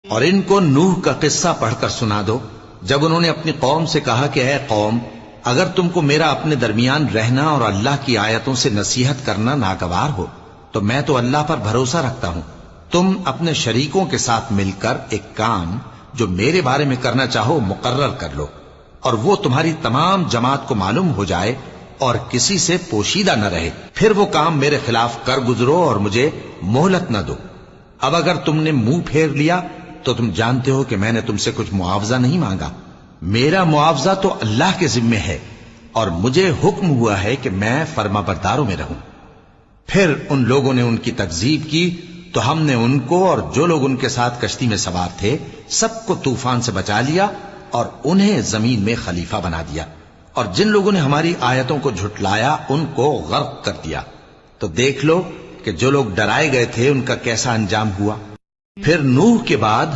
اور ان کو نوح کا قصہ پڑھ کر سنا دو جب انہوں نے اپنی قوم سے کہا کہ اے قوم، اگر تم کو میرا اپنے درمیان رہنا اور اللہ کی آیتوں سے نصیحت کرنا ناگوار ہو تو میں تو اللہ پر بھروسہ رکھتا ہوں، تم اپنے شریکوں کے ساتھ مل کر ایک کام جو میرے بارے میں کرنا چاہو مقرر کر لو، اور وہ تمہاری تمام جماعت کو معلوم ہو جائے اور کسی سے پوشیدہ نہ رہے، پھر وہ کام میرے خلاف کر گزرو اور مجھے مہلت نہ دو۔ اب اگر تم نے منہ پھیر لیا تو تم جانتے ہو کہ میں نے تم سے کچھ معاوضہ نہیں مانگا، میرا معاوضہ تو اللہ کے ذمے ہے، اور مجھے حکم ہوا ہے کہ میں فرما برداروں میں رہوں۔ پھر ان لوگوں نے ان کی تکذیب کی تو ہم نے ان کو اور جو لوگ ان کے ساتھ کشتی میں سوار تھے سب کو طوفان سے بچا لیا اور انہیں زمین میں خلیفہ بنا دیا، اور جن لوگوں نے ہماری آیتوں کو جھٹلایا ان کو غرق کر دیا۔ تو دیکھ لو کہ جو لوگ ڈرائے گئے تھے ان کا کیسا انجام ہوا۔ پھر نوح کے بعد